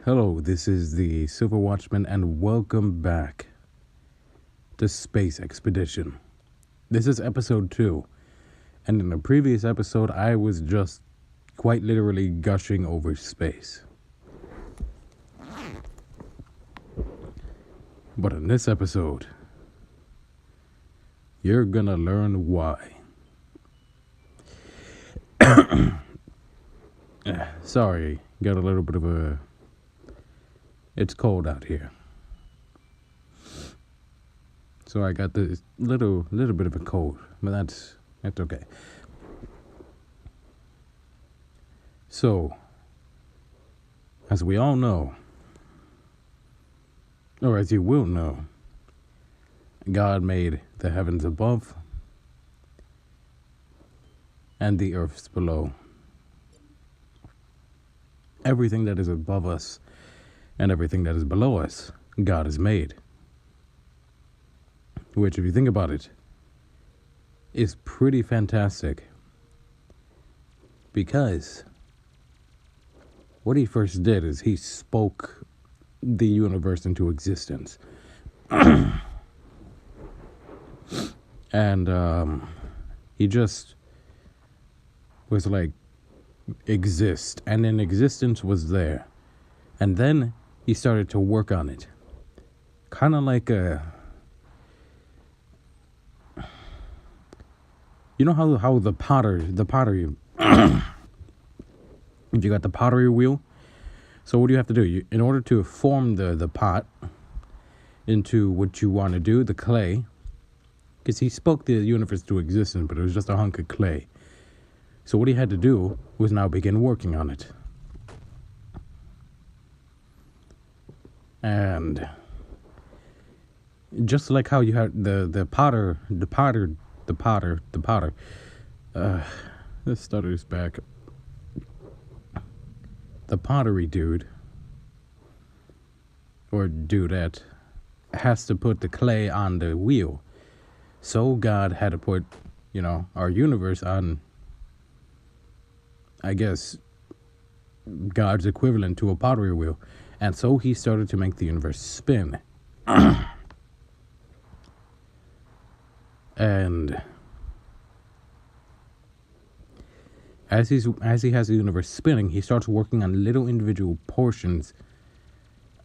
Hello, this is the Silver Watchman, and welcome back to Space Expedition. This is episode 2, and in the previous episode, I was just quite literally gushing over space. But in this episode, you're gonna learn why. Sorry, got a little bit of a... It's cold out here. So I got this little bit of a cold, but that's okay. So, as we all know, or as you will know, God made the heavens above and the earths below. Everything that is above us and everything that is below us, God has made. Which, if you think about it, is pretty fantastic. Because what he first did is he spoke the universe into existence. And he just was like, exist. And then existence was there. And then he started to work on it. Kind of like a... You know how the pottery, if you got the pottery wheel, so what do you have to do? In order to form the pot into what you want to do, the clay, because he spoke the universe to existence, but it was just a hunk of clay. So what he had to do was now begin working on it. And just like how you had the potter, this stutter's back. The pottery dude, or dudette, has to put the clay on the wheel. So God had to put, our universe on, I guess, God's equivalent to a pottery wheel. And so he started to make the universe spin. And as he has the universe spinning, he starts working on little individual portions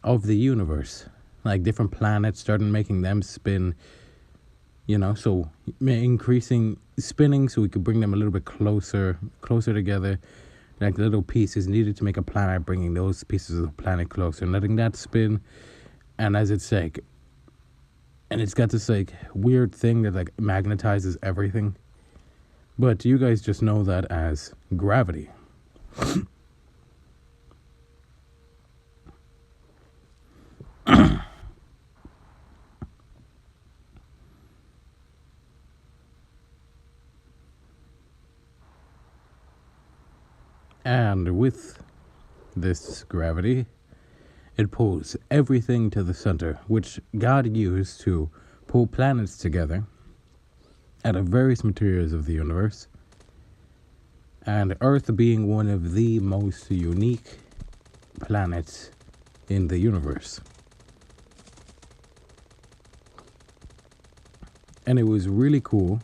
of the universe, like different planets, starting making them spin. So increasing spinning, so we could bring them a little bit closer together. Like little pieces needed to make a planet, bringing those pieces of the planet closer and letting that spin. And as it's like, and it's got this like weird thing that like magnetizes everything. But you guys just know that as gravity. And with this gravity, it pulls everything to the center, which God used to pull planets together out of various materials of the universe, and Earth being one of the most unique planets in the universe. And it was really cool.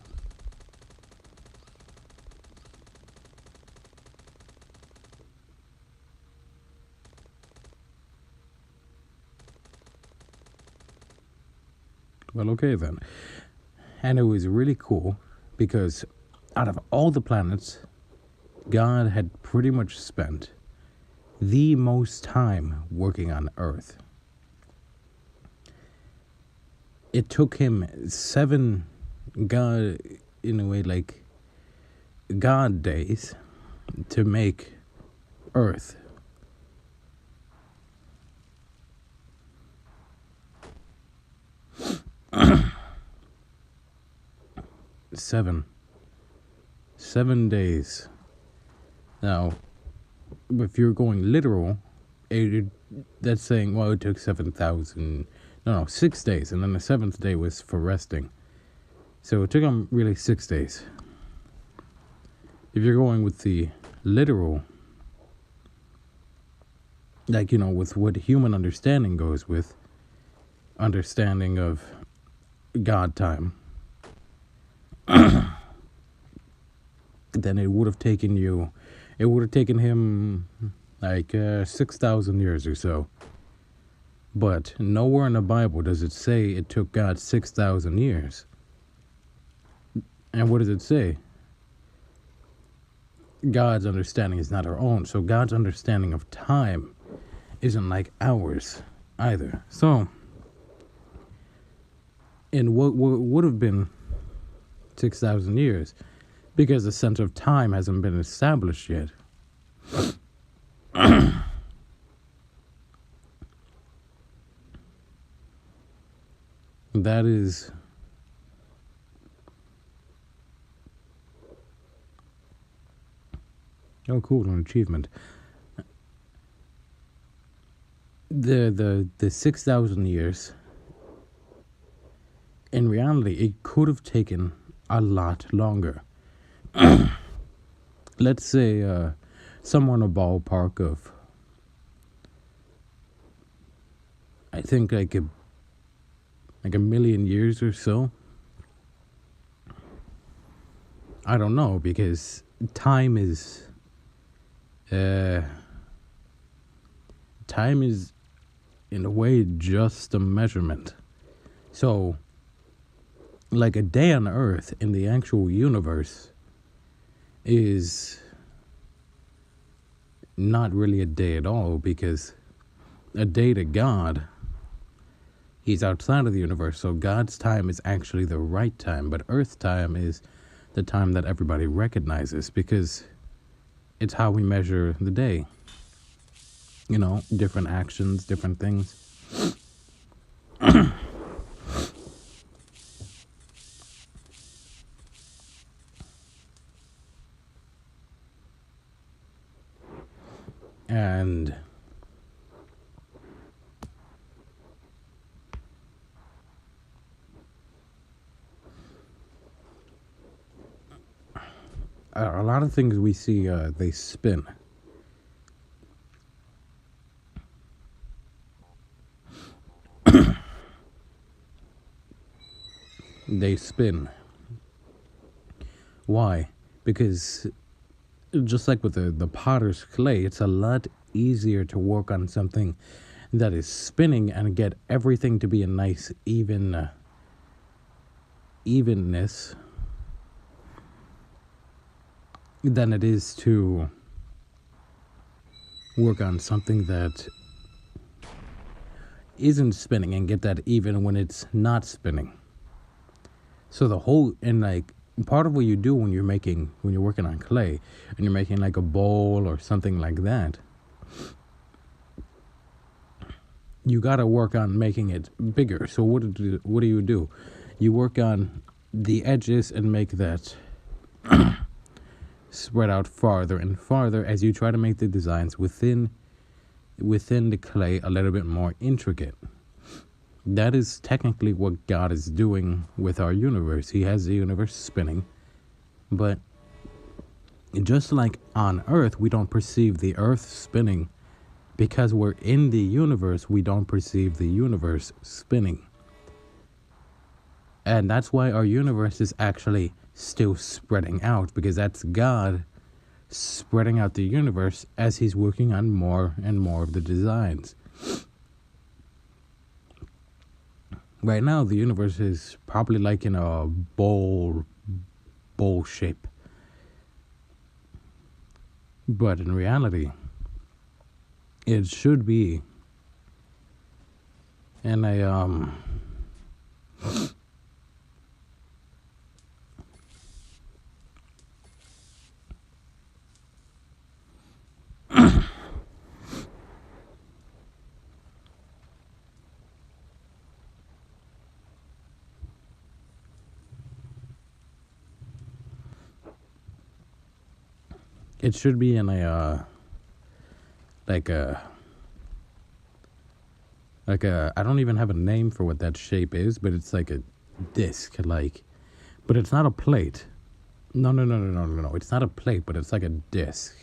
Well, okay then. And it was really cool because out of all the planets, God had pretty much spent the most time working on Earth. It took him 7 God days to make Earth. Seven days. Now, if you're going literal, that's saying, well, it took 7,000. No, 6 days, and then the 7th day was for resting. So it took them really 6 days. If you're going with the literal like, with what human understanding goes with understanding of God time, then it would have taken him like 6,000 years or so. But nowhere in the Bible does it say it took God 6,000 years. And what does it say? God's understanding is not our own. So God's understanding of time isn't like ours either. So, in what would have been 6,000 years, because the sense of time hasn't been established yet. That is cool, an achievement. The 6,000 years, in reality, it could have taken a lot longer. Let's say somewhere in a ballpark of, I think like a million years or so. I don't know, because time is in a way just a measurement. So, like a day on Earth in the actual universe is not really a day at all, because a day to God, he's outside of the universe, so God's time is actually the right time, but Earth time is the time that everybody recognizes, because it's how we measure the day. Different actions, different things. And a lot of things we see, they spin. They spin. Why? Because just like with the potter's clay, it's a lot easier to work on something that is spinning and get everything to be a nice evenness than it is to work on something that isn't spinning and get that even when it's not spinning. So part of what you do when you're working on clay and you're making like a bowl or something like that, you got to work on making it bigger. So what do you do? You work on the edges and make that spread out farther and farther as you try to make the designs within the clay a little bit more intricate. That is technically what God is doing with our universe. He has the universe spinning, but just like on Earth, we don't perceive the Earth spinning. Because we're in the universe, we don't perceive the universe spinning. And that's why our universe is actually still spreading out, because that's God spreading out the universe as he's working on more and more of the designs. Right now, the universe is probably like in a bowl shape. But in reality, it should be in a it should be in a I don't even have a name for what that shape is, but it's like a disc, but it's not a plate. No. It's not a plate, but it's like a disc.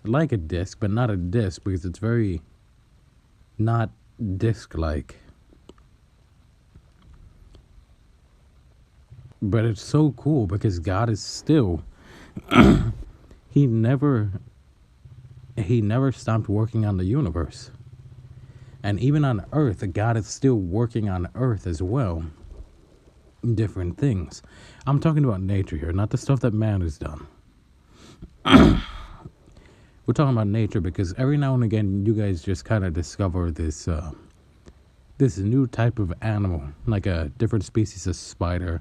like a disc, but not a disc because it's very not disc-like. But it's so cool because God is still he never stopped working on the universe. And even on Earth, God is still working on Earth as well. Different things. I'm talking about nature here, not the stuff that man has done. We're talking about nature because every now and again you guys just kind of discover this this new type of animal, like a different species of spider.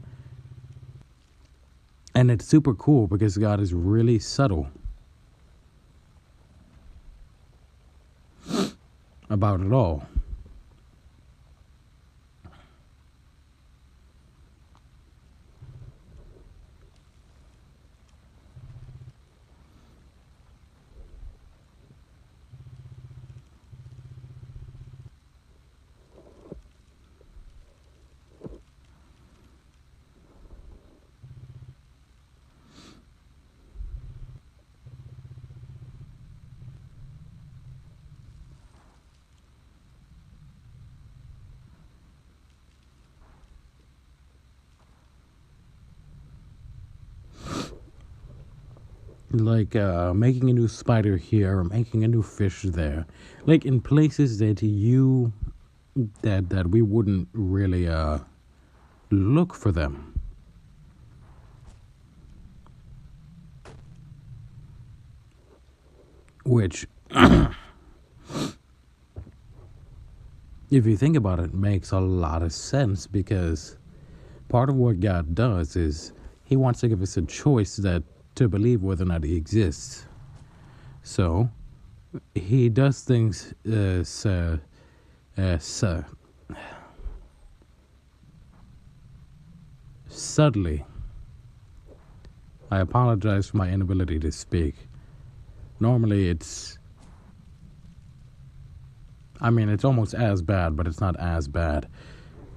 And it's super cool because God is really subtle about it all. Like making a new spider here or making a new fish there, like in places that that we wouldn't really look for them. Which if you think about it, makes a lot of sense because part of what God does is he wants to give us a choice that to believe whether or not he exists. So he does things subtly. I apologize for my inability to speak. Normally it's almost as bad, but it's not as bad.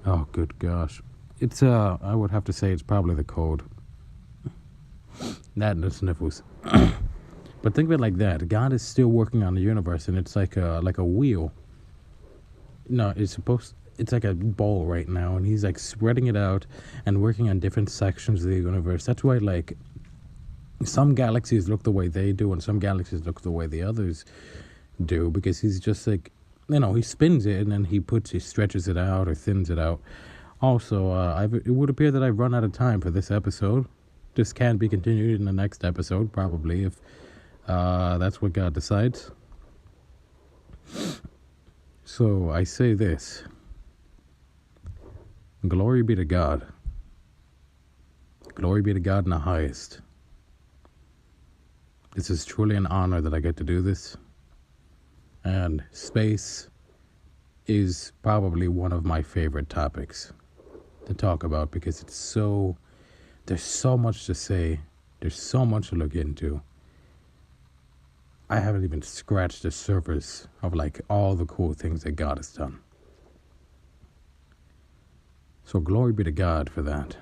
Oh, good gosh. It's I would have to say it's probably the cold. That and the sniffles. But think of it like that. God is still working on the universe, and it's like a wheel. No, it's like a ball right now, and he's like spreading it out and working on different sections of the universe. That's why like some galaxies look the way they do, and some galaxies look the way the others do, because he's just like, he spins it and then he stretches it out or thins it out. Also, it would appear that I've run out of time for this episode. This can be continued in the next episode, probably, if that's what God decides. So I say this: glory be to God. Glory be to God in the highest. This is truly an honor that I get to do this. And space is probably one of my favorite topics to talk about because there's so much to say. There's so much to look into. I haven't even scratched the surface of like all the cool things that God has done. So glory be to God for that.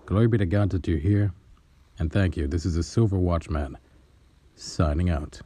Glory be to God that you're here. And thank you. This is the Silver Watchman signing out.